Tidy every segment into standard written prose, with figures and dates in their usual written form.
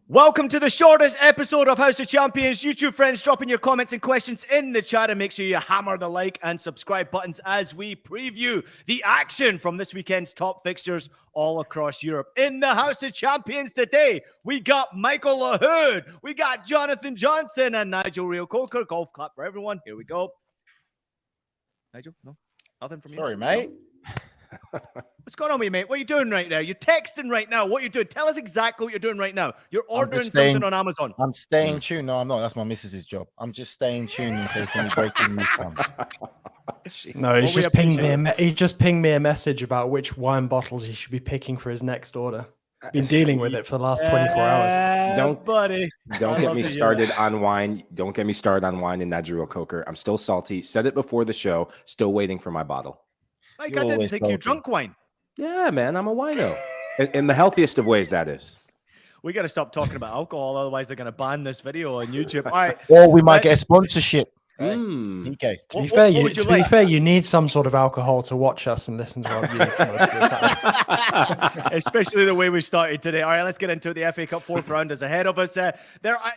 Welcome to the shortest episode of House of Champions. YouTube friends, dropping your comments and questions in the chat, and make sure you hammer the like and subscribe buttons as we preview the action from this weekend's top fixtures all across Europe. In the House of Champions today, we got Michael Lahoud, we got Jonathan Johnson, and Nigel Real-Coker. Golf clap for everyone. Here we go. Nigel? No? Nothing from you? Sorry, mate. What's going on with you, mate? What are you doing right now? You're texting right now. What are you doing? Tell us exactly what you're doing right now. You're ordering something on Amazon. I'm staying tuned. No, I'm not. That's my missus's job. I'm just staying tuned in case any breaking news comes. No, he's just pinged me. He's just pinged me a message about which wine bottles he should be picking for his next order. Been dealing with it for the last 24 hours. Don't get me started on wine. Don't get me started on wine and Nigel Coker. I'm still salty. Said it before the show. Still waiting for my bottle. Like, I didn't think you drunk wine. Yeah, man, I'm a wino. In the healthiest of ways, that is. We got to stop talking about alcohol, otherwise they're going to ban this video on YouTube. All right. Or we might get a sponsorship. PK. To be fair, you need some sort of alcohol to watch us and listen to our views most of the time. Especially the way we started today. All right, let's get into it. The FA Cup fourth round is ahead of us. There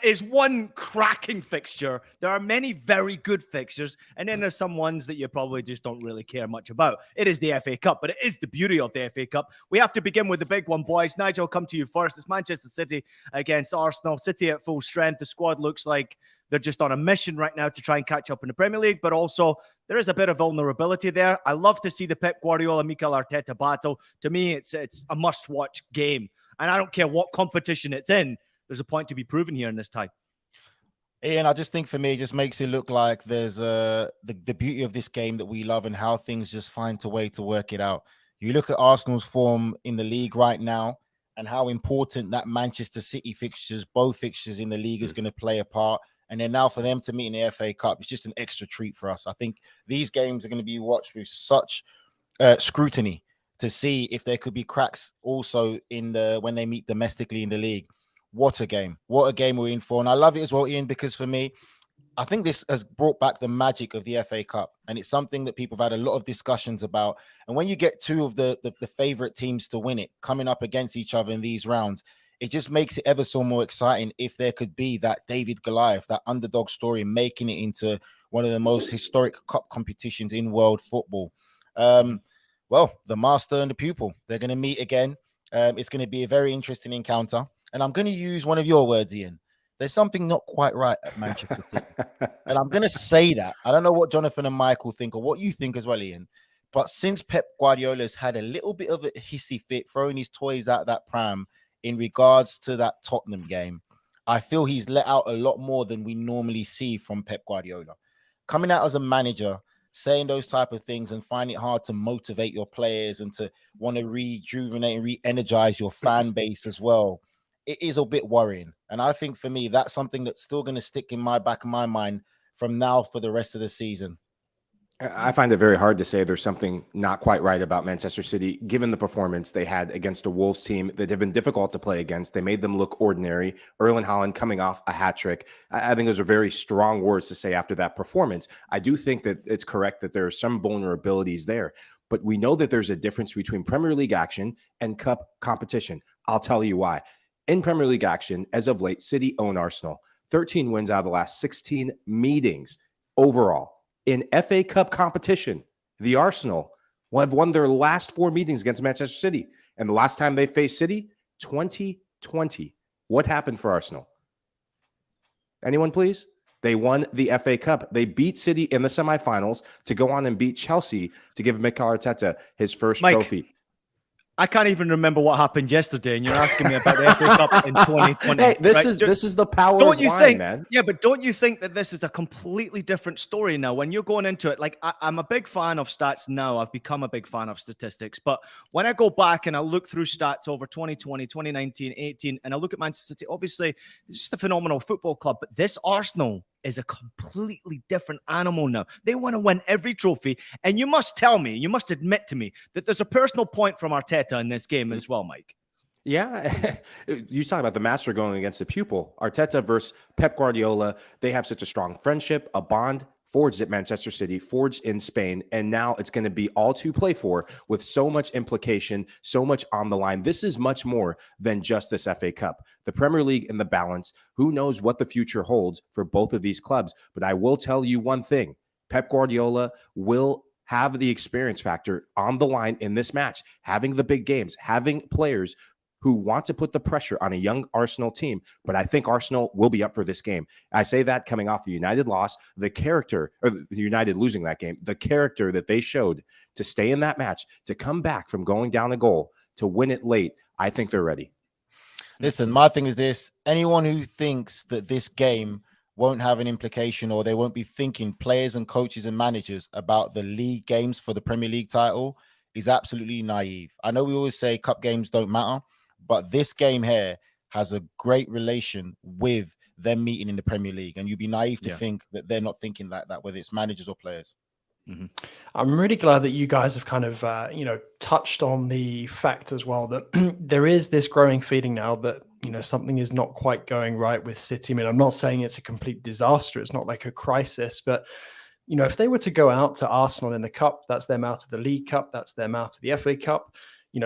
is one cracking fixture. There are many very good fixtures, and then there's some ones that you probably just don't really care much about. It is the FA Cup, but it is the beauty of the FA Cup. We have to begin with the big one, boys. Nigel, I'll come to you first. It's Manchester City against Arsenal. City at full strength. The squad looks like they're just on a mission right now to try and catch up in the Premier League, but also there is a bit of vulnerability there. I love to see the Pep Guardiola, Mikel Arteta battle. To me, it's a must-watch game, and I don't care what competition it's in. There's a point to be proven here in this tie. Ian, I just think for me, it just makes it look like there's the beauty of this game that we love and how things just find a way to work it out. You look at Arsenal's form in the league right now and how important that Manchester City fixtures, both fixtures in the league, is going to play a part. And then now for them to meet in the FA Cup, it's just an extra treat for us. I think these games are going to be watched with such scrutiny to see if there could be cracks also in when they meet domestically in the league. What a game. What a game we're in for. And I love it as well, Ian, because for me, I think this has brought back the magic of the FA Cup. And it's something that people have had a lot of discussions about. And when you get two of the favorite teams to win it coming up against each other in these rounds, it just makes it ever so more exciting if there could be that David Goliath, that underdog story, making it into one of the most historic cup competitions in world football. Well, the master and the pupil, they're going to meet again. It's going to be a very interesting encounter. And I'm going to use one of your words, Ian. There's something not quite right at Manchester City. And I'm going to say that. I don't know what Jonathan and Michael think or what you think as well, Ian. But since Pep Guardiola's had a little bit of a hissy fit, throwing his toys out that pram, in regards to that Tottenham game, I feel he's let out a lot more than we normally see from Pep Guardiola. Coming out as a manager, saying those type of things and finding it hard to motivate your players and to want to rejuvenate and re-energize your fan base as well, it is a bit worrying. And I think for me, that's something that's still going to stick in my back of my mind from now for the rest of the season. I find it very hard to say there's something not quite right about Manchester City, given the performance they had against a Wolves team that have been difficult to play against. They made them look ordinary. Erling Haaland coming off a hat trick. I think those are very strong words to say after that performance. I do think that it's correct that there are some vulnerabilities there, but we know that there's a difference between Premier League action and cup competition. I'll tell you why. In Premier League action, as of late, City own Arsenal. 13 wins out of the last 16 meetings overall. In FA Cup competition, the Arsenal will have won their last 4 meetings against Manchester City. And the last time they faced City, 2020. What happened for Arsenal? Anyone, please? They won the FA Cup. They beat City in the semifinals to go on and beat Chelsea to give Mikel Arteta his first trophy. I can't even remember what happened yesterday, and you're asking me about the FA Cup in 2020. Hey, this is the power of wine, man. Yeah, but don't you think that this is a completely different story now? When you're going into it, like I'm a big fan of stats now. I've become a big fan of statistics. But when I go back and I look through stats over 2020, 2019, 18, and I look at Manchester City, obviously, it's just a phenomenal football club. But this Arsenal is a completely different animal now. They want to win every trophy. And you must tell me, you must admit to me that there's a personal point from Arteta in this game as well, Mike. Yeah, you talk about the master going against the pupil. Arteta versus Pep Guardiola. They have such a strong friendship, a bond forged at Manchester City, forged in Spain, and now it's going to be all to play for with so much implication, so much on the line. This is much more than just this FA Cup. The Premier League and the balance, who knows what the future holds for both of these clubs. But I will tell you one thing, Pep Guardiola will have the experience factor on the line in this match, having the big games, having players who want to put the pressure on a young Arsenal team. But I think Arsenal will be up for this game. I say that coming off the United loss, the character, or the United losing that game, the character that they showed to stay in that match, to come back from going down a goal, to win it late, I think they're ready. Listen, my thing is this. Anyone who thinks that this game won't have an implication, or they won't be thinking, players and coaches and managers, about the league games for the Premier League title, is absolutely naive. I know we always say cup games don't matter, but this game here has a great relation with them meeting in the Premier League. And you'd be naive to think that they're not thinking like that, whether it's managers or players. Mm-hmm. I'm really glad that you guys have kind of, touched on the fact as well that there is this growing feeling now that, something is not quite going right with City. I mean, I'm not saying it's a complete disaster. It's not like a crisis, but if they were to go out to Arsenal in the cup, that's them out of the League Cup, that's them out of the FA Cup.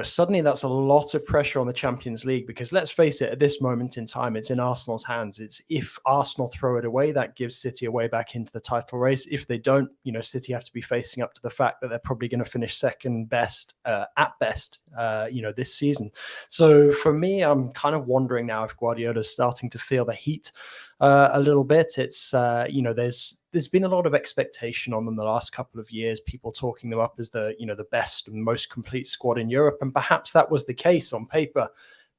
Suddenly that's a lot of pressure on the Champions League, because let's face it, at this moment in time, it's in Arsenal's hands. It's if Arsenal throw it away, that gives City a way back into the title race. If they don't, City have to be facing up to the fact that they're probably going to finish second best at best, this season. So for me, I'm kind of wondering now if Guardiola's starting to feel the heat a little bit. It's, there's been a lot of expectation on them the last couple of years, people talking them up as the best and most complete squad in Europe. And perhaps that was the case on paper,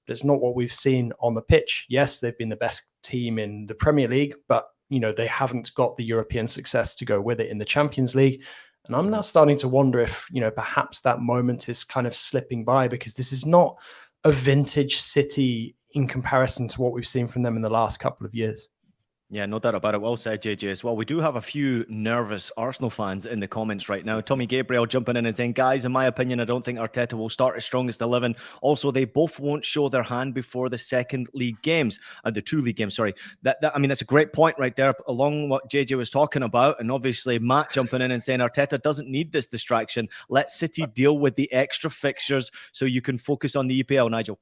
but it's not what we've seen on the pitch. Yes, they've been the best team in the Premier League, but, they haven't got the European success to go with it in the Champions League. And I'm now starting to wonder if, perhaps that moment is kind of slipping by, because this is not a vintage City in comparison to what we've seen from them in the last couple of years. Yeah, no doubt about it. Well said, JJ, as well. We do have a few nervous Arsenal fans in the comments right now. Tommy Gabriel jumping in and saying, guys, in my opinion, I don't think Arteta will start as strongest 11. Also, they both won't show their hand before the second league games, the two league games, sorry. That's a great point right there, along what JJ was talking about. And obviously, Matt jumping in and saying, Arteta doesn't need this distraction. Let City deal with the extra fixtures so you can focus on the EPL, Nigel.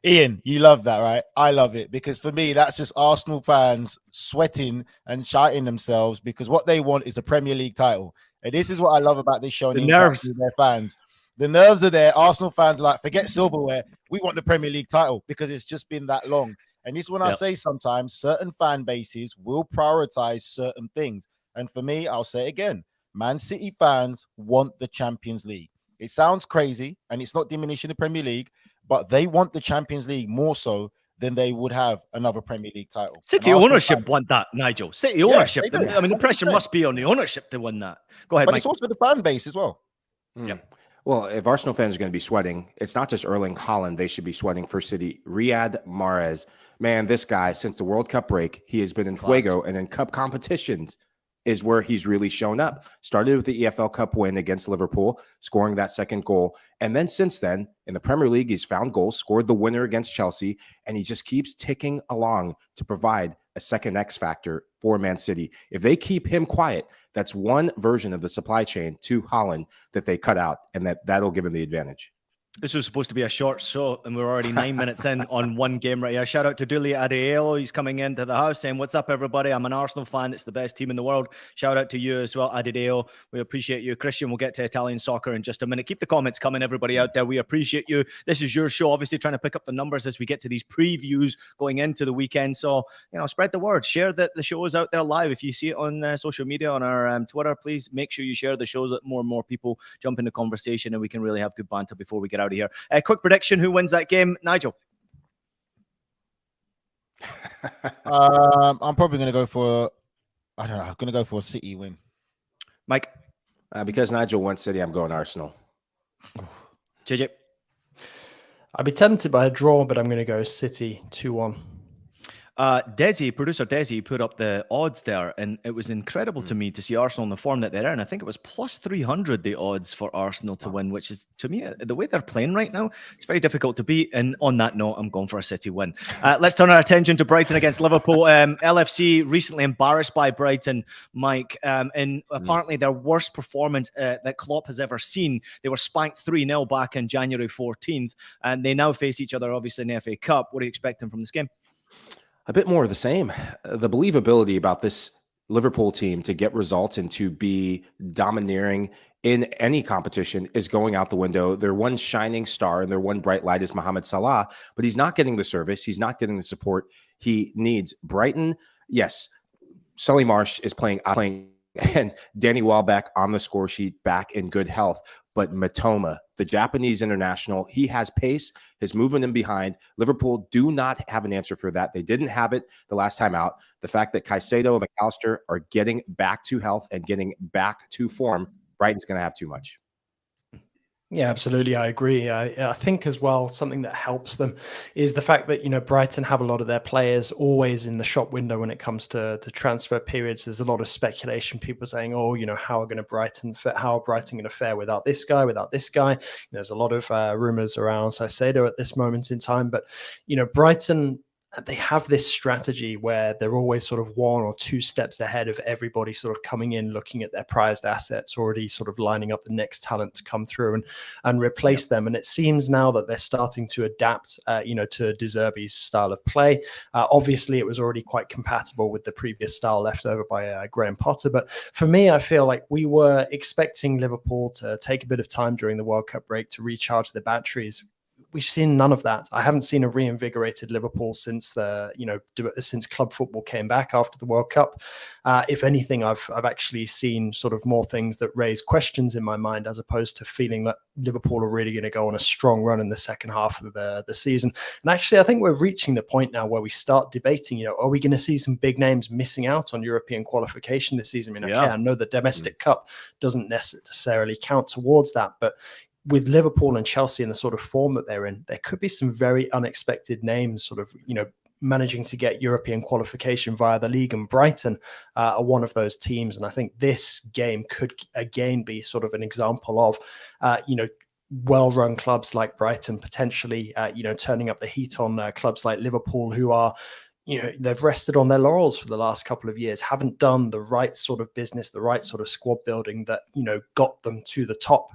Ian, you love that, right? I love it, because for me, that's just Arsenal fans sweating and shouting themselves, because what they want is the Premier League title. And this is what I love about this show. The nerves. Their fans. The nerves are there. Arsenal fans are like, forget silverware. We want the Premier League title, because it's just been that long. And this is when I say sometimes certain fan bases will prioritize certain things. And for me, I'll say it again. Man City fans want the Champions League. It sounds crazy, and it's not diminishing the Premier League, but they want the Champions League more so than they would have another Premier League title. City ownership want that, Nigel. City ownership. Yeah, the pressure must be on the ownership to win that. Go ahead, but Mike. It's also the fan base as well. Yeah. Well, if Arsenal fans are going to be sweating, it's not just Erling Haaland they should be sweating for City. Riyad Mahrez, man, this guy, since the World Cup break, he has been in fuego, and in cup competitions is where he's really shown up. Started with the EFL Cup win against Liverpool, scoring that second goal. And then since then, in the Premier League, he's found goals, scored the winner against Chelsea, and he just keeps ticking along to provide a second X factor for Man City. If they keep him quiet, that's one version of the supply chain to Haaland that they cut out, and that'll give him the advantage. This was supposed to be a short show, and we're already 9 minutes in on one game right here. Shout out to Duli Adeolo. He's coming into the house saying, what's up, everybody? I'm an Arsenal fan. It's the best team in the world. Shout out to you as well, Adeolo. We appreciate you. Christian, we'll get to Italian soccer in just a minute. Keep the comments coming, everybody out there. We appreciate you. This is your show. Obviously, trying to pick up the numbers as we get to these previews going into the weekend. So, spread the word. Share the shows out there live. If you see it on social media, on our Twitter, please make sure you share the shows so that more and more people jump into conversation and we can really have good banter before we get out of here. Quick prediction, who wins that game? Nigel. I'm probably going to go for, I'm going to go for a City win. Mike? Because Nigel went City, I'm going Arsenal. JJ? I'd be tempted by a draw, but I'm going to go City 2-1. Producer Desi put up the odds there, and it was incredible to me to see Arsenal in the form that they're in. I think it was plus 300 the odds for Arsenal to win, which is, to me, the way they're playing right now, it's very difficult to beat. And on that note, I'm going for a City win. Let's turn our attention to Brighton against Liverpool. LFC recently embarrassed by Brighton, Mike, and apparently their worst performance that Klopp has ever seen. They were spanked 3-0 back on January 14th, and they now face each other, obviously, in the FA Cup. What are you expecting from this game? A bit more of the same. The believability about this Liverpool team to get results and to be domineering in any competition is going out the window. Their one shining star and their one bright light is Mohamed Salah, but he's not getting the service. He's not getting the support he needs. Brighton, yes, Solly Marsh is playing, and Danny Welbeck on the score sheet back in good health. But Matoma, the Japanese international, he has pace, his movement in behind. Liverpool do not have an answer for that. They didn't have it the last time out. The fact that Caicedo and McAllister are getting back to health and getting back to form, Brighton's going to have too much. Yeah, absolutely. I agree. I think as well, something that helps them is the fact that, Brighton have a lot of their players always in the shop window when it comes to transfer periods. There's a lot of speculation, people saying, how are Brighton going to fare without this guy, without this guy? There's a lot of rumors around Caicedo at this moment in time, but, Brighton, they have this strategy where they're always sort of 1 or 2 steps ahead of everybody sort of coming in, looking at their prized assets, already sort of lining up the next talent to come through and replace them. And it seems now that they're starting to adapt, to De Zerbi's style of play. Obviously, it was already quite compatible with the previous style left over by Graham Potter. But for me, I feel like we were expecting Liverpool to take a bit of time during the World Cup break to recharge the batteries. We've seen none of that. I haven't seen a reinvigorated Liverpool since since club football came back after the World Cup. If anything, I've actually seen sort of more things that raise questions in my mind, as opposed to feeling that Liverpool are really going to go on a strong run in the second half of the season. And actually, I think we're reaching the point now where we start debating, are we going to see some big names missing out on European qualification this season? I know the domestic cup doesn't necessarily count towards that, but with Liverpool and Chelsea in the sort of form that they're in, there could be some very unexpected names sort of, managing to get European qualification via the league, and Brighton are one of those teams. And I think this game could again be sort of an example of, well-run clubs like Brighton potentially, turning up the heat on clubs like Liverpool, who are, they've rested on their laurels for the last couple of years, haven't done the right sort of business, the right sort of squad building that, got them to the top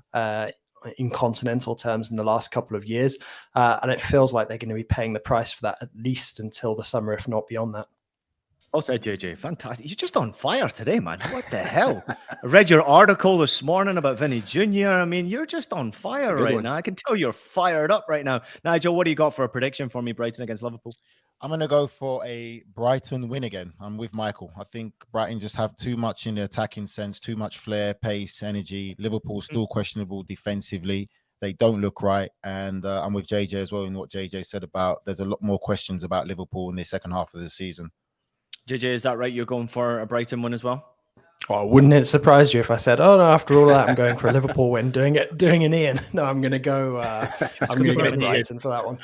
in continental terms in the last couple of years. And it feels like they're going to be paying the price for that at least until the summer, if not beyond that. Well said, JJ. Fantastic. You're just on fire today, man. What the hell? I read your article this morning about Vinny Jr. I mean, you're just on fire right now. I can tell you're fired up right now. Nigel, what do you got for a prediction for me, Brighton against Liverpool? I'm going to go for a Brighton win again. I'm with Michael. I think Brighton just have too much in the attacking sense, too much flair, pace, energy. Liverpool still questionable defensively. They don't look right. And I'm with JJ as well in what JJ said about there's a lot more questions about Liverpool in the second half of the season. JJ, is that right? You're going for a Brighton win as well? Well, wouldn't it surprise you if I said, "Oh no, after all that, I'm going for a Liverpool win"? Doing an Ian. No, I'm going to go. I'm going to go Brighton for that one.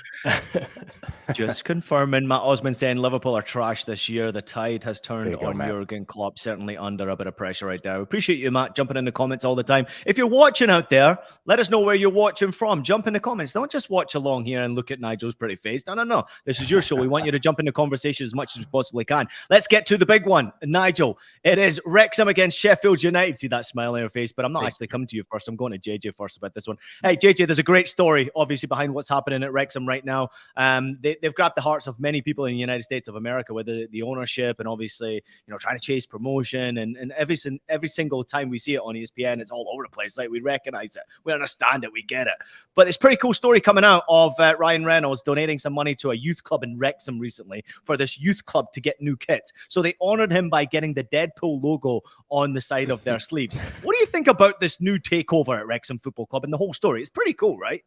Just confirming. Matt Osman saying Liverpool are trash this year. The tide has turned on Jurgen Klopp. Certainly under a bit of pressure right now. Appreciate you, Matt, jumping in the comments all the time. If you're watching out there, let us know where you're watching from. Jump in the comments. Don't just watch along here and look at Nigel's pretty face. No. This is your show. We want you to jump in the conversation as much as we possibly can. Let's get to the big one, Nigel. It is Wrexham against Sheffield United. See that smile on your face, but I'm not actually coming to you first. I'm going to JJ first about this one. Hey, JJ, there's a great story, obviously, behind what's happening at Wrexham right now. They've grabbed the hearts of many people in the United States of America with the ownership and obviously, trying to chase promotion. And every single time we see it on ESPN, it's all over the place. Like, we recognize it. We understand it. We get it. But it's a pretty cool story coming out of Ryan Reynolds donating some money to a youth club in Wrexham recently for this youth club to get new kits. So they honored him by getting the Deadpool logo on the side of their sleeves. What do you think about this new takeover at Wrexham Football Club and the whole story? It's pretty cool, right?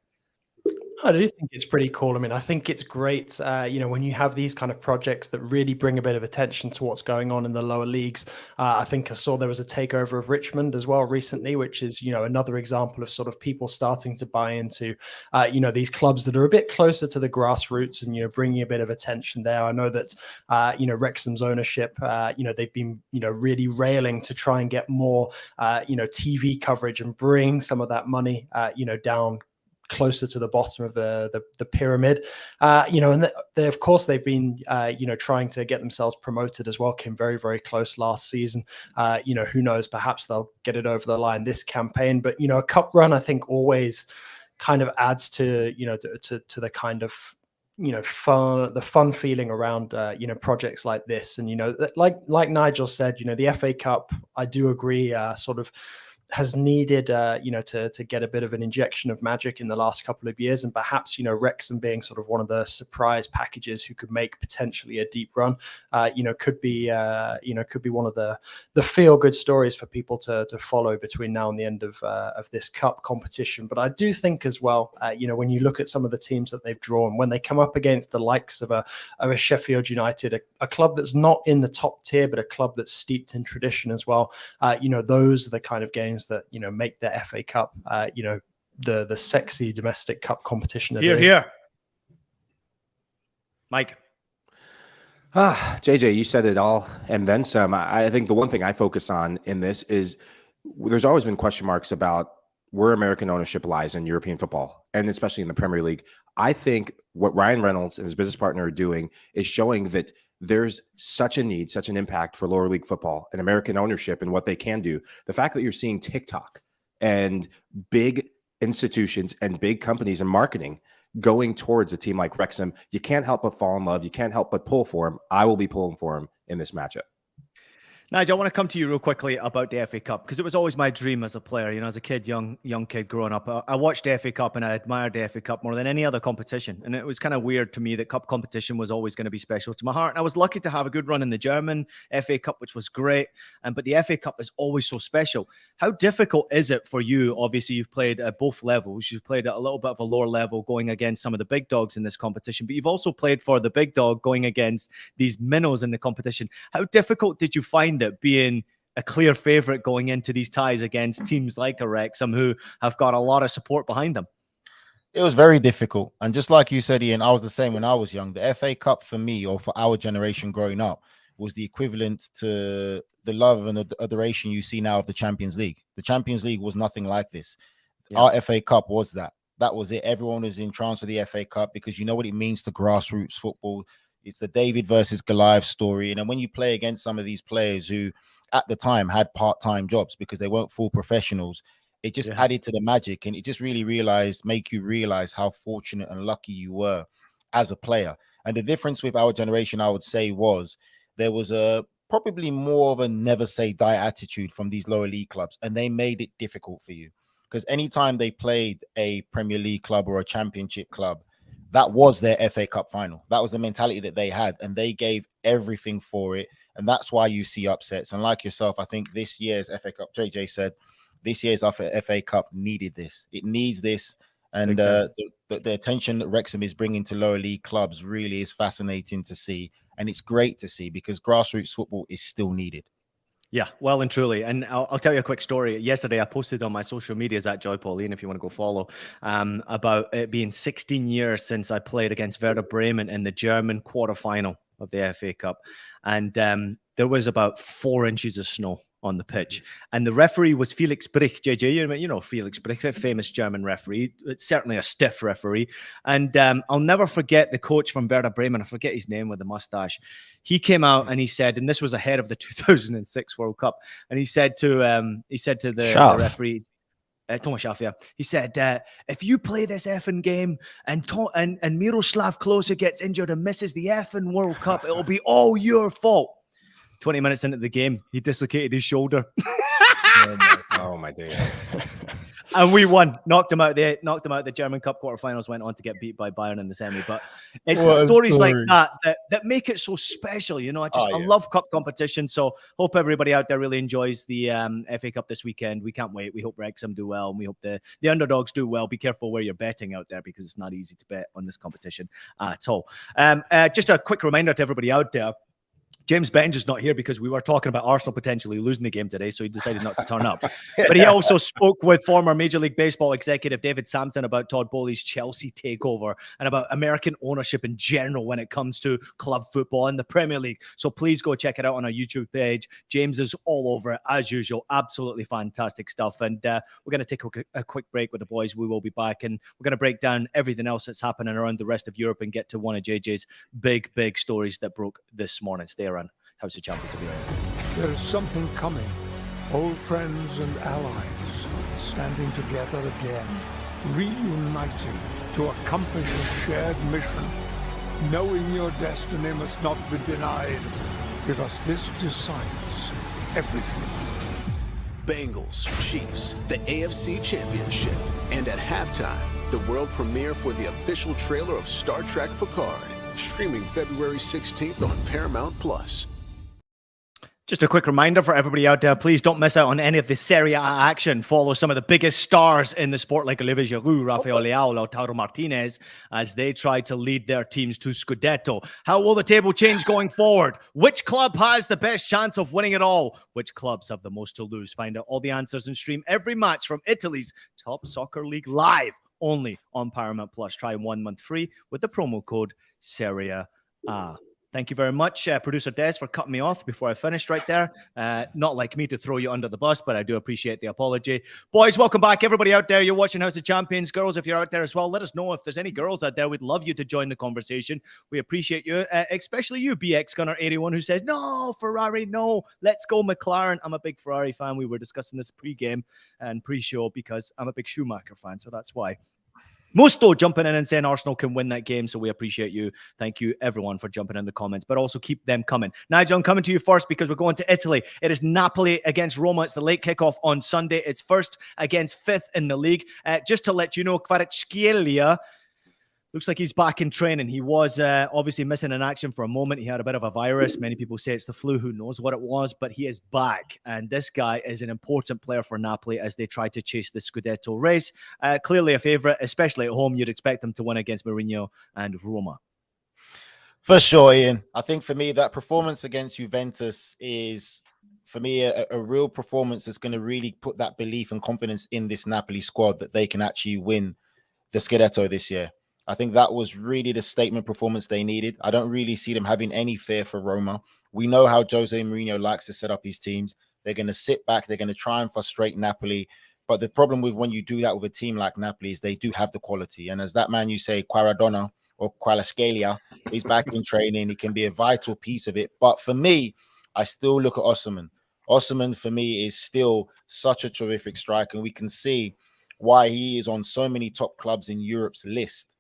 I do think it's pretty cool. I mean, I think it's great, when you have these kind of projects that really bring a bit of attention to what's going on in the lower leagues. I think I saw there was a takeover of Richmond as well recently, which is, another example of sort of people starting to buy into, these clubs that are a bit closer to the grassroots and, bringing a bit of attention there. I know that, Wrexham's ownership, they've been, really railing to try and get more, TV coverage and bring some of that money, down closer to the bottom of the pyramid, and they of course they've been trying to get themselves promoted as well. Came very, very close last season. Who knows, perhaps they'll get it over the line this campaign, but a cup run I think always kind of adds to to the kind of fun feeling around projects like this. And like Nigel said, the FA Cup, I do agree, sort of has needed to get a bit of an injection of magic in the last couple of years, and perhaps Wrexham being sort of one of the surprise packages who could make potentially a deep run, could be one of the feel good stories for people to follow between now and the end of this cup competition. But I do think as well, when you look at some of the teams that they've drawn, when they come up against the likes of a Sheffield United, a club that's not in the top tier but a club that's steeped in tradition as well, those are the kind of games that make the FA Cup the sexy domestic cup competition. Here, Mike. JJ, you said it all and then some. I think the one thing I focus on in this is there's always been question marks about where American ownership lies in European football, and especially in the Premier League. I think what Ryan Reynolds and his business partner are doing is showing that there's such a need, such an impact for lower league football and American ownership and what they can do. The fact that you're seeing TikTok and big institutions and big companies in marketing going towards a team like Wrexham, you can't help but fall in love. You can't help but pull for him. I will be pulling for him in this matchup. Nigel, I want to come to you real quickly about the FA Cup, because it was always my dream as a player. As a kid, young kid growing up, I watched the FA Cup and I admired the FA Cup more than any other competition. And it was kind of weird to me that cup competition was always going to be special to my heart. And I was lucky to have a good run in the German FA Cup, which was great. But the FA Cup is always so special. How difficult is it for you? Obviously, you've played at both levels. You've played at a little bit of a lower level going against some of the big dogs in this competition, but you've also played for the big dog going against these minnows in the competition. How difficult did you find it being a clear favorite going into these ties against teams like a Wrexham who have got a lot of support behind them? It was very difficult. And just like you said, Ian, I was the same when I was young. The FA Cup for me, or for our generation growing up, was the equivalent to the love and the adoration you see now of the Champions League. The Champions League was nothing like this. Yeah. Our FA Cup was that. That was it. Everyone was in trance with the FA Cup because you know what it means to grassroots football. It's the David versus Goliath story. And then when you play against some of these players who at the time had part-time jobs because they weren't full professionals, it just added to the magic, and it just really make you realize how fortunate and lucky you were as a player. And the difference with our generation, I would say, was there was probably more of a never say die attitude from these lower league clubs, and they made it difficult for you because anytime they played a Premier League club or a Championship club, that was their FA Cup final. That was the mentality that they had, and they gave everything for it. And that's why you see upsets. And like yourself, I think this year's FA Cup, JJ said, this year's FA Cup needed this. It needs this. And the attention that Wrexham is bringing to lower league clubs really is fascinating to see. And it's great to see because grassroots football is still needed. Yeah, well and truly. And I'll tell you a quick story. Yesterday, I posted on my social medias at Joy Pauline, if you want to go follow, about it being 16 years since I played against Werder Bremen in the German quarterfinal of the FA Cup. And there was about 4 inches of snow on the pitch. And the referee was Felix Brich, JJ. You know Felix Brich, a famous German referee. It's certainly a stiff referee. And I'll never forget the coach from Werder Bremen. I forget his name with the mustache. He came out and he said, and this was ahead of the 2006 World Cup, and he said to the referee, Thomas Schaff, yeah. He said, if you play this effing game and Miroslav Klose gets injured and misses the effing World Cup, it'll be all your fault. 20 minutes into the game, he dislocated his shoulder. Oh my day. And we won, knocked them out the German Cup quarterfinals, went on to get beat by Bayern in the semi. But it's stories like that make it so special. You know, I love cup competition. So hope everybody out there really enjoys the FA Cup this weekend. We can't wait. We hope Wrexham do well, and we hope the underdogs do well. Be careful where you're betting out there, because it's not easy to bet on this competition at all. Just a quick reminder to everybody out there. James Benj is not here because we were talking about Arsenal potentially losing the game today, so he decided not to turn up. But he also spoke with former Major League Baseball executive David Sampson about Todd Bowley's Chelsea takeover and about American ownership in general when it comes to club football and the Premier League. So please go check it out on our YouTube page. James is all over it, as usual. Absolutely fantastic stuff. And we're going to take a quick break with the boys. We will be back, and we're going to break down everything else that's happening around the rest of Europe and get to one of JJ's big stories that broke this morning. Stay around. How's the Champions League? There is something coming. Old friends and allies standing together again, reuniting to accomplish a shared mission. Knowing your destiny must not be denied, because this decides everything. Bengals, Chiefs, the AFC Championship, and at halftime, the world premiere for the official trailer of Star Trek Picard, streaming February 16th on Paramount+. Just a quick reminder for everybody out there, please don't miss out on any of the Serie A action. Follow some of the biggest stars in the sport like Olivier Giroud, Rafael Leao, Lautaro Martinez, as they try to lead their teams to Scudetto. How will the table change going forward? Which club has the best chance of winning it all? Which clubs have the most to lose? Find out all the answers and stream every match from Italy's top soccer league live, only on Paramount+. Try 1 month free with the promo code Serie A. Thank you very much, Producer Des, for cutting me off before I finished right there. Not like me to throw you under the bus, but I do appreciate the apology. Boys, welcome back. Everybody out there, you're watching House of Champions. Girls, if you're out there as well, let us know if there's any girls out there. We'd love you to join the conversation. We appreciate you, especially you, BX Gunner 81, who says, no, Ferrari, no, let's go McLaren. I'm a big Ferrari fan. We were discussing this pre-game and pre-show because I'm a big Schumacher fan, so that's why. Musto jumping in and saying Arsenal can win that game, so we appreciate you. Thank you, everyone, for jumping in the comments, but also keep them coming. Nigel, I'm coming to you first because we're going to Italy. It is Napoli against Roma. It's the late kickoff on Sunday. It's first against fifth in the league. Just to let you know, Kvaratskhelia looks like he's back in training. He was obviously missing in action for a moment. He had a bit of a virus. Many people say it's the flu. Who knows what it was? But he is back. And this guy is an important player for Napoli as they try to chase the Scudetto race. Clearly a favourite, especially at home. You'd expect them to win against Mourinho and Roma. For sure, Ian. I think for me, that performance against Juventus is, for me, a real performance that's going to really put that belief and confidence in this Napoli squad that they can actually win the Scudetto this year. I think that was really the statement performance they needed. I don't really see them having any fear for Roma. We know how Jose Mourinho likes to set up his teams. They're going to sit back. They're going to try and frustrate Napoli. But the problem with when you do that with a team like Napoli is they do have the quality. And as that man you say, Quaradona or Kvaratskhelia, is back in training. He can be a vital piece of it. But for me, I still look at Osimhen. Osimhen, for me, is still such a terrific striker. And we can see why he is on so many top clubs in Europe's list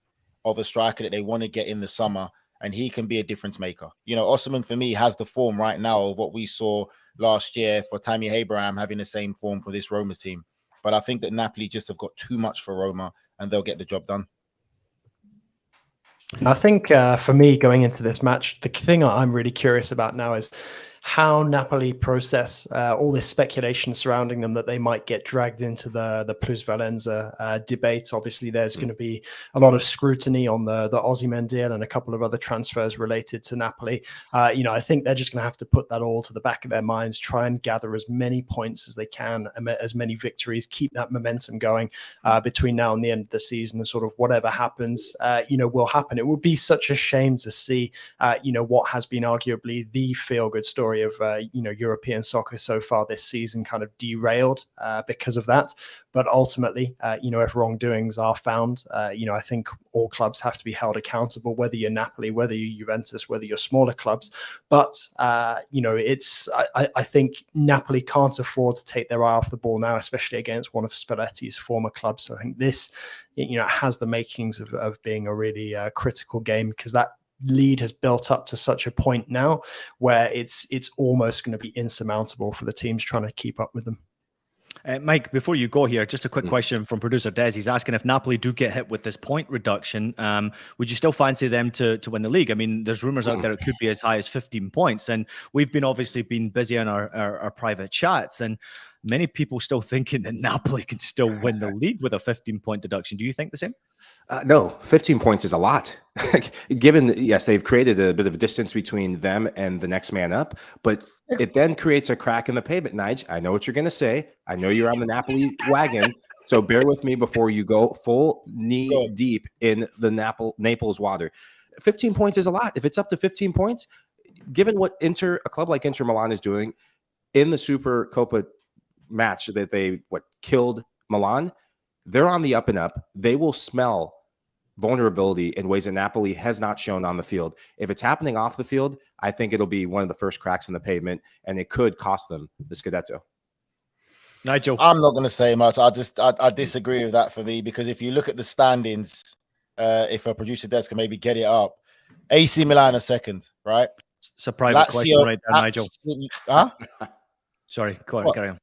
of a striker that they want to get in the summer, and he can be a difference maker. You know, Osimhen for me has the form right now of what we saw last year for Tammy Abraham having the same form for this Roma team. But I think that Napoli just have got too much for Roma, and they'll get the job done. I think for me, going into this match, the thing I'm really curious about now is how Napoli process all this speculation surrounding them that they might get dragged into the plusvalenza debate. Obviously, there's going to be a lot of scrutiny on the Osimhen deal and a couple of other transfers related to Napoli. I think they're just going to have to put that all to the back of their minds, try and gather as many points as they can, as many victories, keep that momentum going between now and the end of the season, and sort of whatever happens, will happen. It would be such a shame to see, what has been arguably the feel-good story of European soccer so far this season kind of derailed because of that. But ultimately, if wrongdoings are found, I think all clubs have to be held accountable, whether you're Napoli, whether you're Juventus, whether you're smaller clubs. But I think Napoli can't afford to take their eye off the ball now, especially against one of Spalletti's former clubs. So I think this, has the makings of being a really critical game, because that lead has built up to such a point now where it's almost going to be insurmountable for the teams trying to keep up with them. Mike, before you go here, just a quick question from producer Des. He's asking if Napoli do get hit with this point reduction, would you still fancy them to win the league? I mean, there's rumors out there it could be as high as 15 points. And we've been obviously been busy on our private chats, and many people still thinking that Napoli can still win the league with a 15-point deduction. Do you think the same? No, 15 points is a lot. Given, yes, they've created a bit of a distance between them and the next man up, but it then creates a crack in the pavement. Nige, I know what you're going to say. I know you're on the Napoli wagon, so bear with me before you go full knee deep in the Naples water. 15 points is a lot. If it's up to 15 points, given what a club like Inter Milan is doing in the Super Copa match that they killed Milan, they're on the up and up. They will smell vulnerability in ways that Napoli has not shown on the field. If it's happening off the field, I think it'll be one of the first cracks in the pavement, and it could cost them the Scudetto. Nigel, I'm not going to say much. I disagree with that for me, because if you look at the standings, if a producer Des can maybe get it up, AC Milan are second, right? It's a private question right there, Nigel. Huh? Sorry, carry on.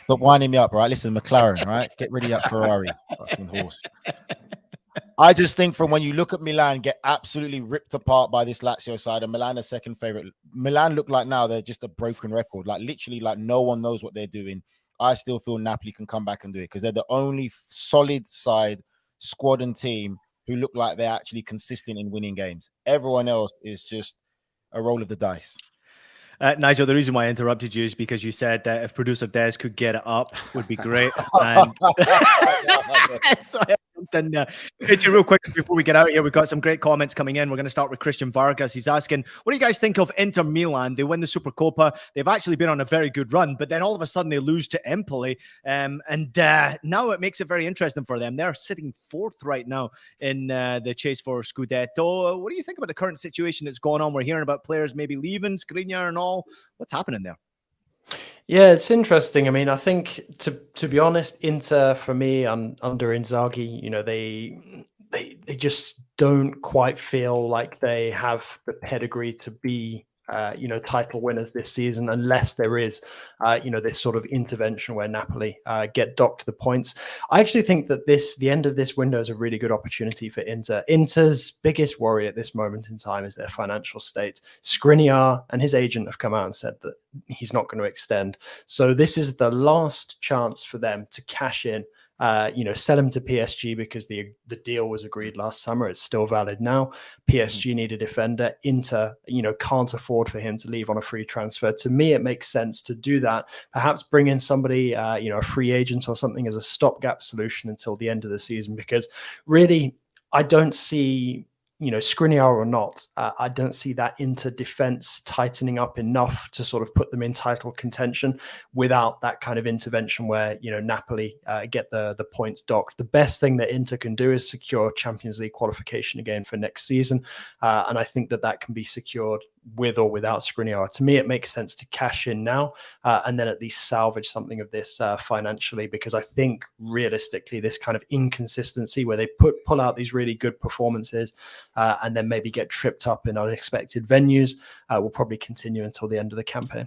Stop winding me up, right? Listen, McLaren, right? Get rid of that Ferrari fucking horse. I just think from when you look at Milan get absolutely ripped apart by this Lazio side, and Milan are second favorite. Milan look like now they're just a broken record. Like literally, like no one knows what they're doing. I still feel Napoli can come back and do it because they're the only solid side, squad and team who look like they're actually consistent in winning games. Everyone else is just a roll of the dice. Nigel, the reason why I interrupted you is because you said if producer Des could get it up, would be great. And so real quick before we get out here, we've got some great comments coming in. We're going to start with Christian Vargas. He's asking, what do you guys think of Inter Milan? They win the Supercoppa. They've actually been on a very good run, but then all of a sudden they lose to Empoli. And now it makes it very interesting for them. They're sitting fourth right now in the chase for Scudetto. What do you think about the current situation that's going on? We're hearing about players maybe leaving, Skriniar and all. What's happening there? Yeah, it's interesting. I mean, I think to be honest, Inter for me under Inzaghi, you know, they just don't quite feel like they have the pedigree to be title winners this season, unless there is this sort of intervention where Napoli get docked the points. I actually think that the end of this window is a really good opportunity for Inter. Inter's biggest worry at this moment in time is their financial state. Skriniar and his agent have come out and said that he's not going to extend. So this is the last chance for them to cash in. Sell him to PSG because the deal was agreed last summer. It's still valid now. PSG need a defender. Inter, can't afford for him to leave on a free transfer. To me, it makes sense to do that. Perhaps bring in somebody, a free agent or something as a stopgap solution until the end of the season, because really, I don't see, Skriniar or not, I don't see that Inter defense tightening up enough to sort of put them in title contention without that kind of intervention where, Napoli get the points docked. The best thing that Inter can do is secure Champions League qualification again for next season. And I think that can be secured with or without Skriniar. To me, it makes sense to cash in now and then at least salvage something of this financially, because I think realistically, this kind of inconsistency where they pull out these really good performances and then maybe get tripped up in unexpected venues will probably continue until the end of the campaign.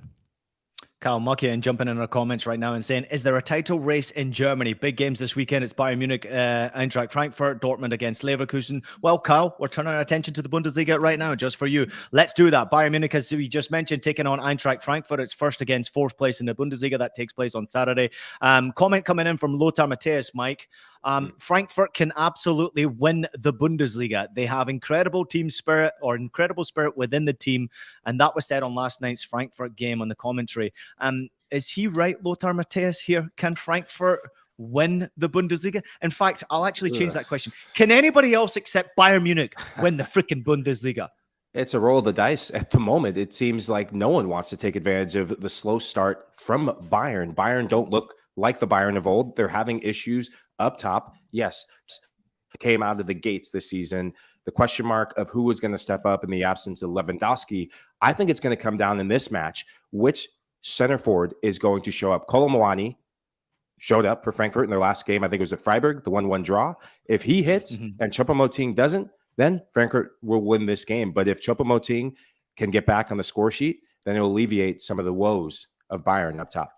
Kyle Muckian jumping in our comments right now and saying, is there a title race in Germany? Big games this weekend. It's Bayern Munich, Eintracht Frankfurt, Dortmund against Leverkusen. Well, Kyle, we're turning our attention to the Bundesliga right now just for you. Let's do that. Bayern Munich, as we just mentioned, taking on Eintracht Frankfurt. It's first against fourth place in the Bundesliga. That takes place on Saturday. Comment coming in from Lothar Matthäus, Mike. Frankfurt can absolutely win the Bundesliga. They have incredible team spirit or incredible spirit within the team. And that was said on last night's Frankfurt game on the commentary. Is he right, Lothar Matthäus here? Can Frankfurt win the Bundesliga? In fact, I'll actually change that question. Can anybody else except Bayern Munich win the freaking Bundesliga? It's a roll of the dice at the moment. It seems like no one wants to take advantage of the slow start from Bayern. Bayern don't look like the Bayern of old. They're having issues up top. Yes, came out of the gates this season. The question mark of who was going to step up in the absence of Lewandowski, I think it's going to come down in this match, which center forward is going to show up. Kolo Muani showed up for Frankfurt in their last game. I think it was at Freiburg, the 1-1 draw. If he hits and Choupo-Moting doesn't, then Frankfurt will win this game. But if Choupo-Moting can get back on the score sheet, then it will alleviate some of the woes of Bayern up top.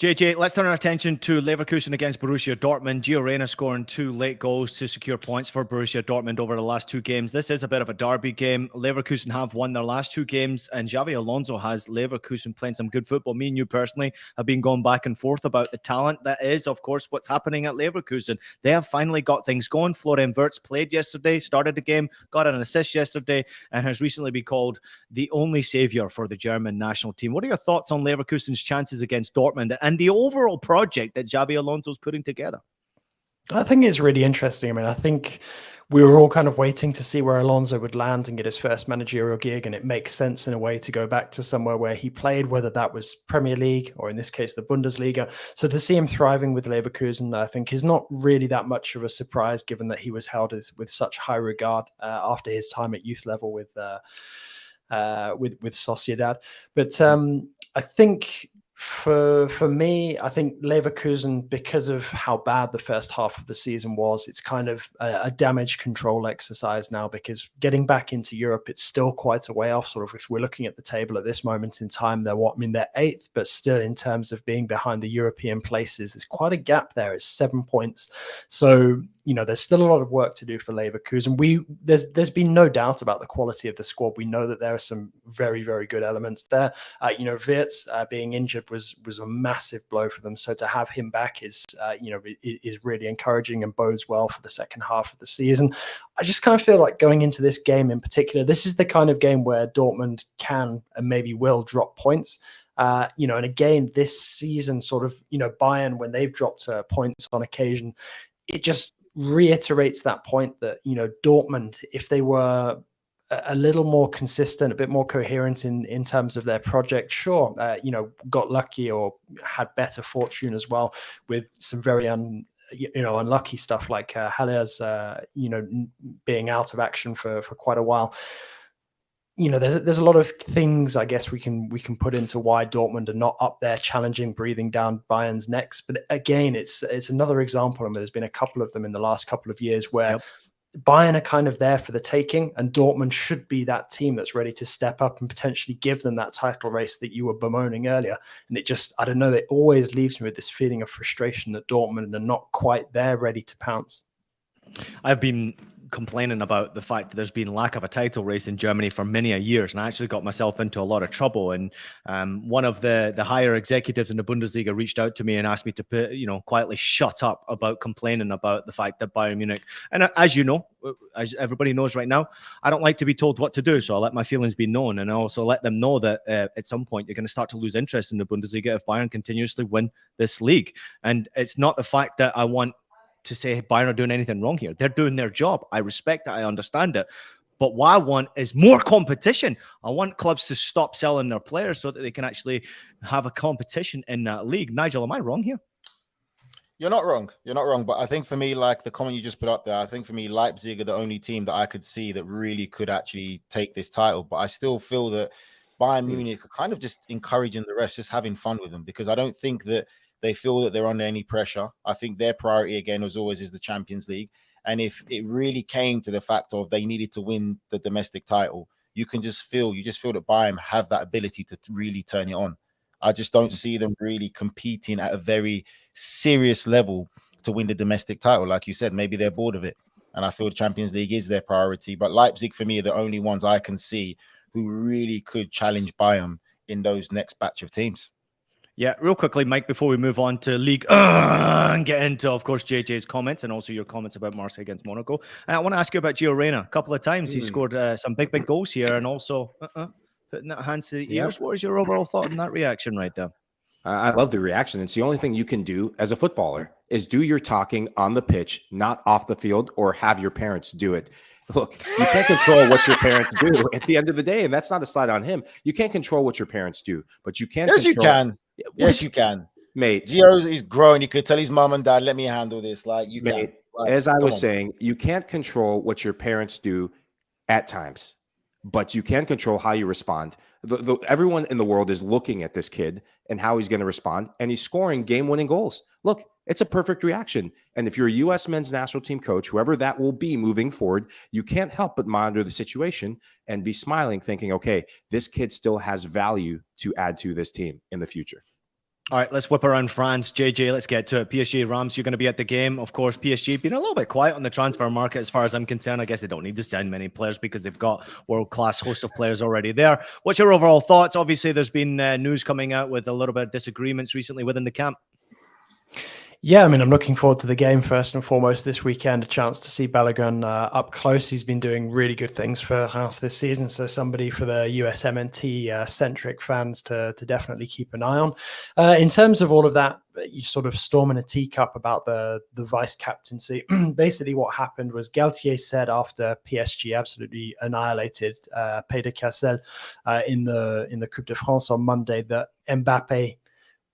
JJ, let's turn our attention to Leverkusen against Borussia Dortmund. Gio Reyna scoring 2 late goals to secure points for Borussia Dortmund over the last 2 games. This is a bit of a derby game. Leverkusen have won their last 2 games, and Xabi Alonso has Leverkusen playing some good football. Me and you personally have been going back and forth about the talent that is, of course, what's happening at Leverkusen. They have finally got things going. Florian Wirtz played yesterday, started the game, got an assist yesterday, and has recently been called the only saviour for the German national team. What are your thoughts on Leverkusen's chances against Dortmund and the overall project that Xabi Alonso's putting together? I think it's really interesting. I mean, I think we were all kind of waiting to see where Alonso would land and get his first managerial gig, and it makes sense in a way to go back to somewhere where he played, whether that was Premier League or in this case the Bundesliga. So to see him thriving with Leverkusen, I think is not really that much of a surprise, given that he was held with such high regard after his time at youth level with Sociedad. But I think for me, I think Leverkusen, because of how bad the first half of the season was, it's kind of a damage control exercise now, because getting back into Europe, it's still quite a way off. Sort of, if we're looking at the table at this moment in time, they're 8th, but still in terms of being behind the European places, there's quite a gap there. It's 7 points. So, there's still a lot of work to do for Leverkusen. There's been no doubt about the quality of the squad. We know that there are some very, very good elements there. Wirtz being injured was a massive blow for them. So to have him back is really encouraging and bodes well for the second half of the season. I just kind of feel like going into this game in particular, this is the kind of game where Dortmund can and maybe will drop points. And again, this season, sort of, Bayern, when they've dropped points on occasion, it just reiterates that point that, Dortmund, if they were a little more consistent, a bit more coherent in terms of their project, sure, got lucky or had better fortune as well with some very unlucky stuff like Haller's, being out of action for quite a while. There's a lot of things, I guess, we can put into why Dortmund are not up there challenging, breathing down Bayern's necks. But again, it's another example, and there's been a couple of them in the last couple of years where Bayern are kind of there for the taking, and Dortmund should be that team that's ready to step up and potentially give them that title race that you were bemoaning earlier. And it just, I don't know, it always leaves me with this feeling of frustration that Dortmund are not quite there, ready to pounce. I've been complaining about the fact that there's been lack of a title race in Germany for many a years, and I actually got myself into a lot of trouble. And one of the higher executives in the Bundesliga reached out to me and asked me to quietly shut up about complaining about the fact that Bayern Munich, and as you know, as everybody knows right now, I don't like to be told what to do, so I let my feelings be known, and I also let them know that at some point you're going to start to lose interest in the Bundesliga if Bayern continuously win this league. And it's not the fact that I want to say Bayern are doing anything wrong here. They're doing their job. I respect that. I understand it. But what I want is more competition. I want clubs to stop selling their players so that they can actually have a competition in that league. Nigel, am I wrong here? You're not wrong. You're not wrong. But I think for me, like the comment you just put up there, I think for me, Leipzig are the only team that I could see that really could actually take this title. But I still feel that Bayern Munich are kind of just encouraging the rest, just having fun with them, because I don't think that they feel that they're under any pressure. I think their priority, again, as always, is the Champions League. And if it really came to the fact of they needed to win the domestic title, you just feel that Bayern have that ability to really turn it on. I just don't see them really competing at a very serious level to win the domestic title. Like you said, maybe they're bored of it. And I feel the Champions League is their priority. But Leipzig, for me, are the only ones I can see who really could challenge Bayern in those next batch of teams. Yeah, real quickly, Mike, before we move on to League and get into, of course, JJ's comments and also your comments about Marseille against Monaco. I want to ask you about Gio Reyna. A couple of times he scored some big goals here, and also putting that hands to the ears. What is your overall thought on that reaction right there? I love the reaction. It's the only thing you can do as a footballer is do your talking on the pitch, not off the field, or have your parents do it. Look, you can't control what your parents do at the end of the day, and that's not a slight on him. You can't control what your parents do, but you can. Yes, you can. Yes, you can, mate. Gio is growing. You could tell his mom and dad, "Let me handle this." Like you can. Like, as I was saying, you can't control what your parents do at times, but you can control how you respond. Everyone in the world is looking at this kid and how he's going to respond, and he's scoring game-winning goals. Look, it's a perfect reaction. And if you're a U.S. men's national team coach, whoever that will be moving forward, you can't help but monitor the situation and be smiling, thinking, okay, this kid still has value to add to this team in the future. All right, let's whip around France. JJ, let's get to it. PSG, Rams, you're going to be at the game. Of course, PSG been a little bit quiet on the transfer market as far as I'm concerned. I guess they don't need to sign many players because they've got world-class host of players already there. What's your overall thoughts? Obviously, there's been news coming out with a little bit of disagreements recently within the camp. Yeah, I mean, I'm looking forward to the game first and foremost this weekend. A chance to see Balogun up close. He's been doing really good things for Reims this season. So somebody for the USMNT centric fans to definitely keep an eye on. In terms of all of that, you sort of storm in a teacup about the vice captaincy. Basically, what happened was Galtier said after PSG absolutely annihilated Pays de Cassel in the Coupe de France on Monday that Mbappe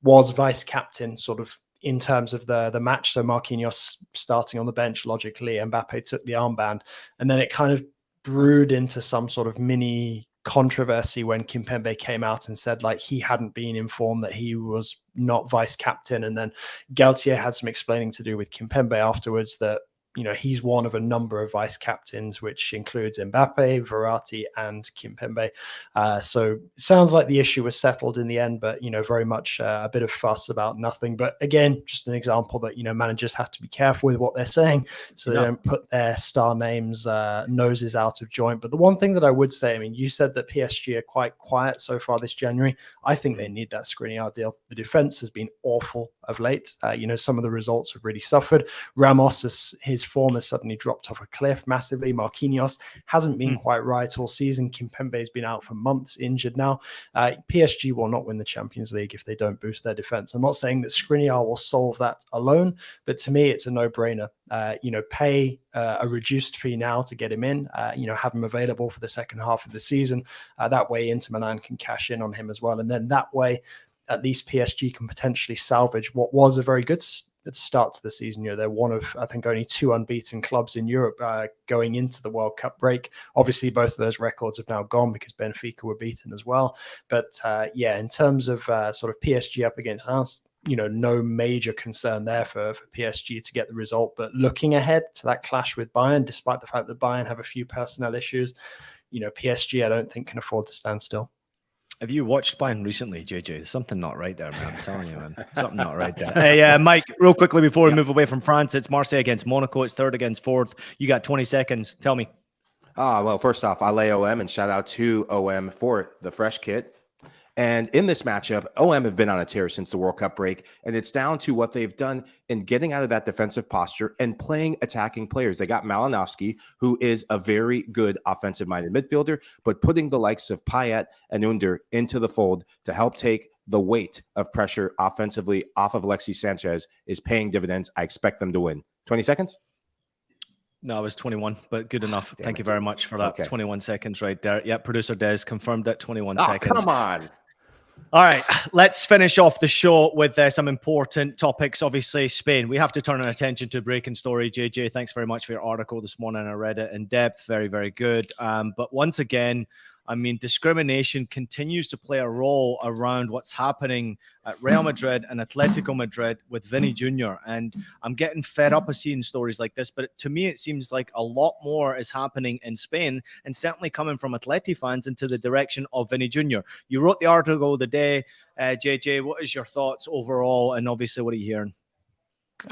was vice captain, sort of in terms of the match. So Marquinhos starting on the bench, logically, Mbappe took the armband, and then it kind of brewed into some sort of mini controversy when Kimpembe came out and said like he hadn't been informed that he was not vice captain. And then Galtier had some explaining to do with Kimpembe afterwards that, you know, he's one of a number of vice captains, which includes Mbappe, Verratti, and Kimpembe. So it sounds like the issue was settled in the end, but, you know, very much a bit of fuss about nothing. But again, just an example that, you know, managers have to be careful with what they're saying so they don't put their star names noses out of joint. But the one thing that I would say, I mean, you said that PSG are quite quiet so far this January. I think they need that Skriniar deal. The defense has been awful of late. You know, some of the results have really suffered. Ramos, his form has suddenly dropped off a cliff massively. Marquinhos hasn't been quite right all season. Kimpembe has been out for months, injured now. PSG will not win the Champions League if they don't boost their defense. I'm not saying that Skriniar will solve that alone, but to me, it's a no-brainer. You know, pay a reduced fee now to get him in, you know, have him available for the second half of the season. That way Inter Milan can cash in on him as well. And then that way, at least PSG can potentially salvage what was a very good start to the season. You know, they're one of, I think, only 2 unbeaten clubs in Europe going into the World Cup break. Obviously, both of those records have now gone because Benfica were beaten as well. But yeah, in terms of sort of PSG up against Reims, you know, no major concern there for PSG to get the result. But looking ahead to that clash with Bayern, despite the fact that Bayern have a few personnel issues, you know, PSG, I don't think can afford to stand still. Have you watched Bayern recently, JJ? There's something not right there, man. I'm telling you, man. Something not right there. Hey, Mike, real quickly before we move away from France, it's Marseille against Monaco. It's 3rd against 4th. You got 20 seconds. Tell me. Well, first off, Ale OM, and shout out to OM for the fresh kit. And in this matchup, OM have been on a tear since the World Cup break, and it's down to what they've done in getting out of that defensive posture and playing attacking players. They got Malinowski, who is a very good offensive-minded midfielder, but putting the likes of Payet and Under into the fold to help take the weight of pressure offensively off of Alexis Sanchez is paying dividends. I expect them to win. 20 seconds? No, it was 21, but good enough. Thank you very much for that. Okay. 21 seconds right there. Yeah, producer Des confirmed that 21 seconds. Come on. All right, let's finish off the show with some important topics. Obviously, Spain. We have to turn our attention to breaking story. JJ, thanks very much for your article this morning. I read it in depth. Very, very good. But once again, I mean, discrimination continues to play a role around what's happening at Real Madrid and Atletico Madrid with Vinny Jr. And I'm getting fed up of seeing stories like this. But to me, it seems like a lot more is happening in Spain and certainly coming from Atleti fans into the direction of Vinny Jr. You wrote the article the day, JJ. What is your thoughts overall? And obviously, what are you hearing?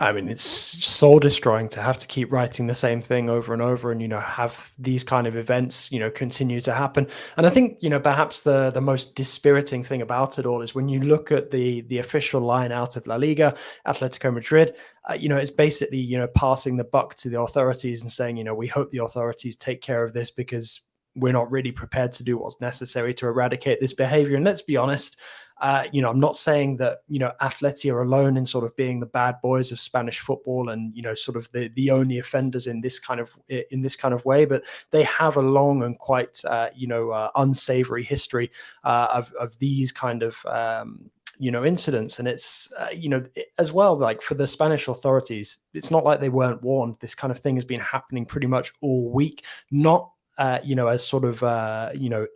I mean, it's soul destroying to have to keep writing the same thing over and over and, you know, have these kind of events, you know, continue to happen. And I think, you know, perhaps the most dispiriting thing about it all is when you look at the official line out of La Liga, Atletico Madrid, you know, it's basically, you know, passing the buck to the authorities and saying, you know, we hope the authorities take care of this because we're not really prepared to do what's necessary to eradicate this behavior. And let's be honest, you know, I'm not saying that, you know, Atleti are alone in sort of being the bad boys of Spanish football and, you know, sort of the only offenders in this kind of way, but they have a long and quite, you know, unsavory history of these kind of, you know, incidents. And it's, you know, as well, like for the Spanish authorities, it's not like they weren't warned. This kind of thing has been happening pretty much all week, not you know, as sort of, you know,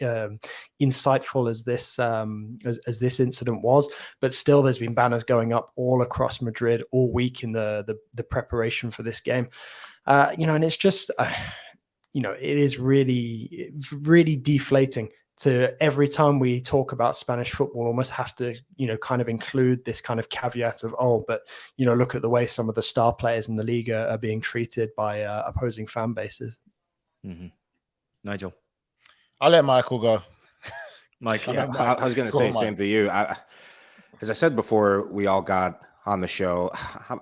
insightful as this as this incident was, but still there's been banners going up all across Madrid all week in the preparation for this game. You know, and it's just, you know, it is really, really deflating to every time we talk about Spanish football, almost have to, kind of include this kind of caveat of, but, look at the way some of the star players in the league are being treated by opposing fan bases. Mm-hmm. Nigel. I'll let Michael go. Mike, yeah, I was going to say same to you. As I said before, we all got on the show.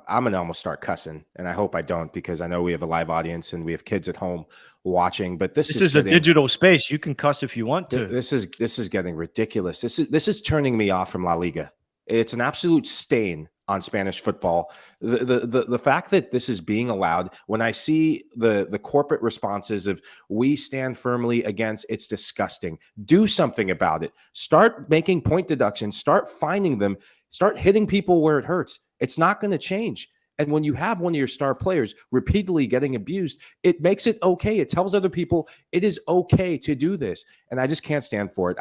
I'm going to almost start cussing, and I hope I don't, because I know we have a live audience and we have kids at home watching. But this is a digital space. You can cuss if you want to. This is getting ridiculous. This is turning me off from La Liga. It's an absolute stain on Spanish football. The fact that this is being allowed, when I see the corporate responses of we stand firmly against, it's disgusting. Do something about it. Start making point deductions. Start finding them. Start hitting people where it hurts. It's not going to change. And when you have one of your star players repeatedly getting abused, it makes it okay. It tells other people it is okay to do this. And I just can't stand for it.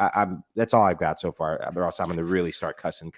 That's all I've got so far, or else I'm going to really start cussing.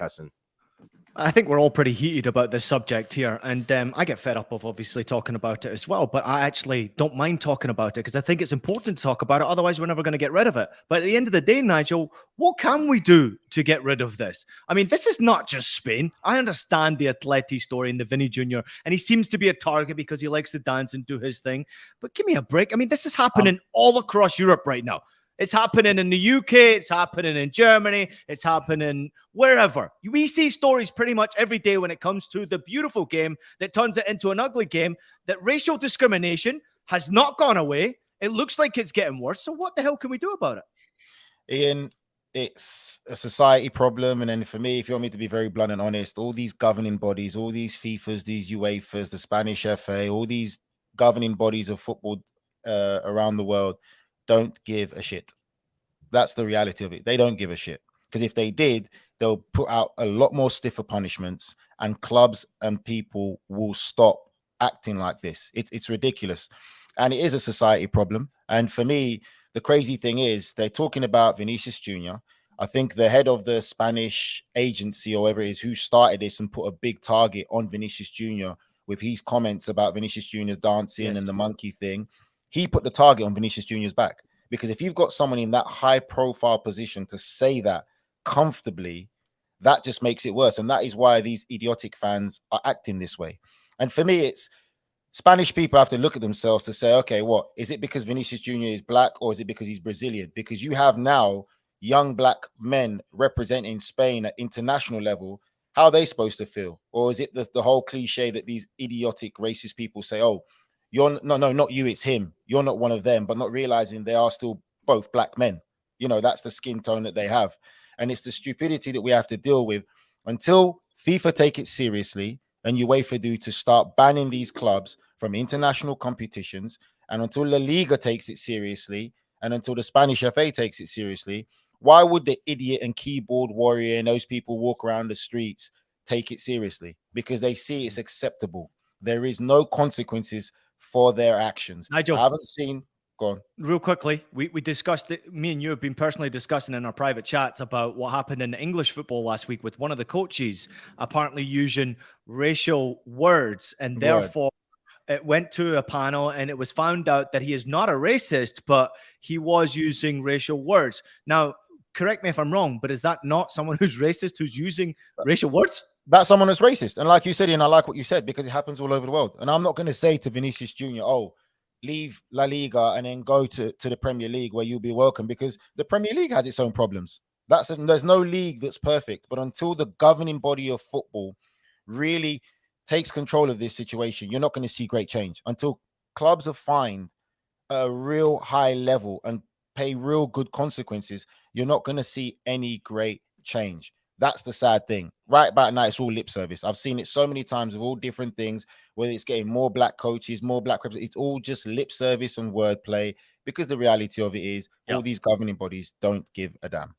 I think we're all pretty heated about this subject here, and I get fed up of obviously talking about it as well, but I actually don't mind talking about it because I think it's important to talk about it. Otherwise, we're never going to get rid of it. But at the end of the day, Nigel, what can we do to get rid of this? I mean, this is not just Spain. I understand the Atleti story and the Vinny Jr., and he seems to be a target because he likes to dance and do his thing. But give me a break. I mean, this is happening all across Europe right now. It's happening in the UK. It's happening in Germany. It's happening wherever. We see stories pretty much every day when it comes to the beautiful game that turns it into an ugly game, that racial discrimination has not gone away. It looks like it's getting worse. So what the hell can we do about it? Ian, it's a society problem. And then for me, if you want me to be very blunt and honest, all these governing bodies, all these FIFAs, these UEFAs, the Spanish FA, all these governing bodies of football around the world, don't give a shit. That's the reality of it. They don't give a shit, because if they did, they'll put out a lot more stiffer punishments, and clubs and people will stop acting like this. It's ridiculous, and it is a society problem. And for me, the crazy thing is they're talking about Vinicius Jr. I think the head of the Spanish agency, or whatever it is, who started this and put a big target on Vinicius Jr. with his comments about Vinicius Jr.'s dancing and the monkey thing. He put the target on Vinicius Jr.'s back, because if you've got someone in that high profile position to say that comfortably, that just makes it worse. And that is why these idiotic fans are acting this way. And for me, it's Spanish people have to look at themselves to say, okay, what is it, because Vinicius Jr. is black, or is it because he's Brazilian? Because you have now young black men representing Spain at international level. How are they supposed to feel? Or is it the whole cliche that these idiotic racist people say, oh, you're no, not you, it's him. You're not one of them, but not realizing they are still both black men. That's the skin tone that they have. And it's the stupidity that we have to deal with until FIFA take it seriously and UEFA do, to start banning these clubs from international competitions, and until La Liga takes it seriously, and until the Spanish FA takes it seriously. Why would the idiot and keyboard warrior and those people walk around the streets take it seriously? Because they see it's acceptable. There is no consequences for their actions. Nigel, I haven't seen. Go on. Real quickly, we discussed it. Me and you have been personally discussing in our private chats about what happened in English football last week with one of the coaches apparently using racial words, and therefore it went to a panel and it was found out that he is not a racist, but he was using racial words. Now, correct me if I'm wrong, but is that not someone who's racist who's using racial words? That's someone that's racist. And like you said, and I like what you said, because it happens all over the world. And I'm not going to say to Vinicius Jr., oh, leave La Liga and then go to the Premier League where you'll be welcome, because the Premier League has its own problems. There's no league that's perfect. But until the governing body of football really takes control of this situation, you're not going to see great change. Until clubs are fined at a real high level and pay real good consequences, you're not going to see any great change. That's the sad thing. Right about now, it's all lip service. I've seen it so many times with all different things, whether it's getting more black coaches, more black reps. It's all just lip service and wordplay, because the reality of it is all these governing bodies don't give a damn.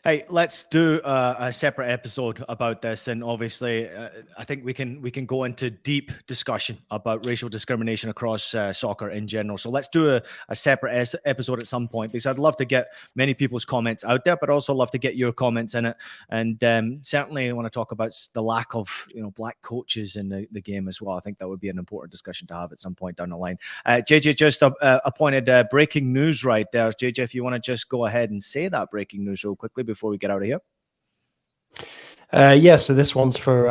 Hey, let's do a separate episode about this, and obviously, I think we can go into deep discussion about racial discrimination across soccer in general. So let's do a separate episode at some point, because I'd love to get many people's comments out there, but also love to get your comments in it. And certainly, I want to talk about the lack of black coaches in the game as well. I think that would be an important discussion to have at some point down the line. JJ just appointed breaking news right there. JJ, if you want to just go ahead and say that breaking news real quickly before we get out of here. So this one's for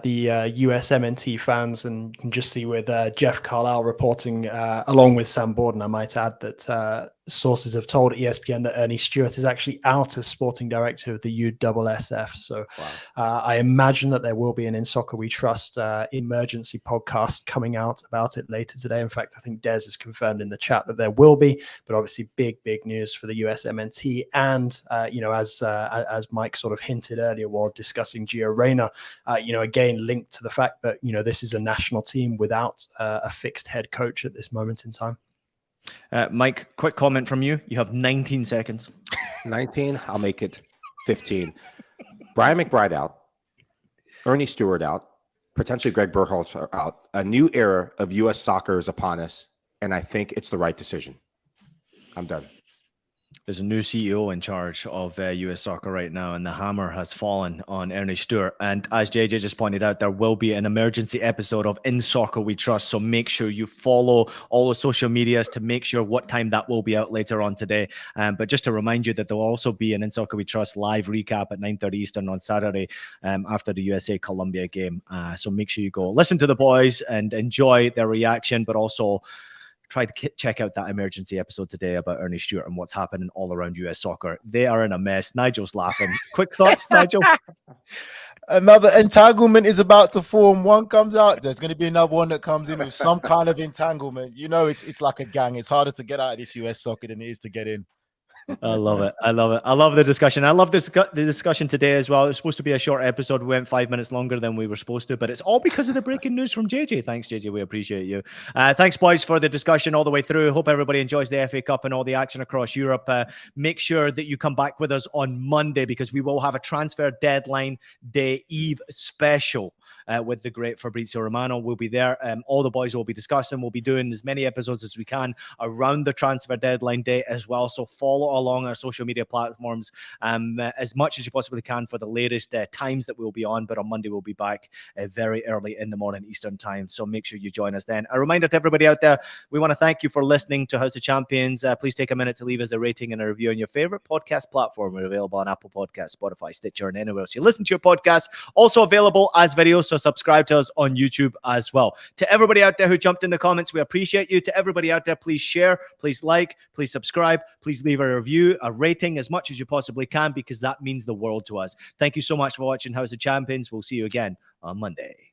the USMNT fans, and you can just see with Jeff Carlisle reporting along with Sam Borden. I might add that sources have told ESPN that Ernie Stewart is actually out as sporting director of the USSF. So I imagine that there will be an In Soccer We Trust emergency podcast coming out about it later today. In fact, I think Des has confirmed in the chat that there will be, but obviously big news for the USMNT. And, as Mike sort of hinted earlier while discussing Gio Reyna, again, linked to the fact that, this is a national team without a fixed head coach at this moment in time. Mike, quick comment from you. You have 19 seconds. 19, I'll make it 15. Brian McBride out. Ernie Stewart out. Potentially Greg Berhalter out. A new era of U.S. soccer is upon us, and I think it's the right decision. I'm done. There's a new CEO in charge of US soccer right now, and the hammer has fallen on Ernie Stewart. And as JJ just pointed out, there will be an emergency episode of In Soccer We Trust. So make sure you follow all the social medias to make sure what time that will be out later on today. But just to remind you that there will also be an In Soccer We Trust live recap at 9:30 Eastern on Saturday after the USA-Colombia game. So make sure you go listen to the boys and enjoy their reaction, but also try to check out that emergency episode today about Ernie Stewart and what's happening all around US soccer. They are in a mess. Nigel's laughing. Quick thoughts, Nigel? Another entanglement is about to form. One comes out, there's going to be another one that comes in with some kind of entanglement. It's like a gang. It's harder to get out of this US soccer than it is to get in. I love it. I love the discussion. I love the discussion today as well. It was supposed to be a short episode. We went 5 minutes longer than we were supposed to, but it's all because of the breaking news from JJ. Thanks, JJ. We appreciate you. Thanks, boys, for the discussion all the way through. Hope everybody enjoys the FA Cup and all the action across Europe. Make sure that you come back with us on Monday, because we will have a transfer deadline day eve special. With the great Fabrizio Romano. We'll be there. All the boys will be discussing. We'll be doing as many episodes as we can around the transfer deadline day as well. So follow along our social media platforms as much as you possibly can for the latest times that we'll be on. But on Monday, we'll be back very early in the morning Eastern time. So make sure you join us then. A reminder to everybody out there, we want to thank you for listening to House of Champions. Please take a minute to leave us a rating and a review on your favorite podcast platform. We're available on Apple Podcasts, Spotify, Stitcher, and anywhere else you listen to your podcast. Also available as videos. So subscribe to us on YouTube as well. To everybody out there who jumped in the comments, we appreciate you. To everybody out there, please share, please like, please subscribe, please leave a review, a rating as much as you possibly can, because that means the world to us. Thank you so much for watching House of Champions. We'll see you again on Monday.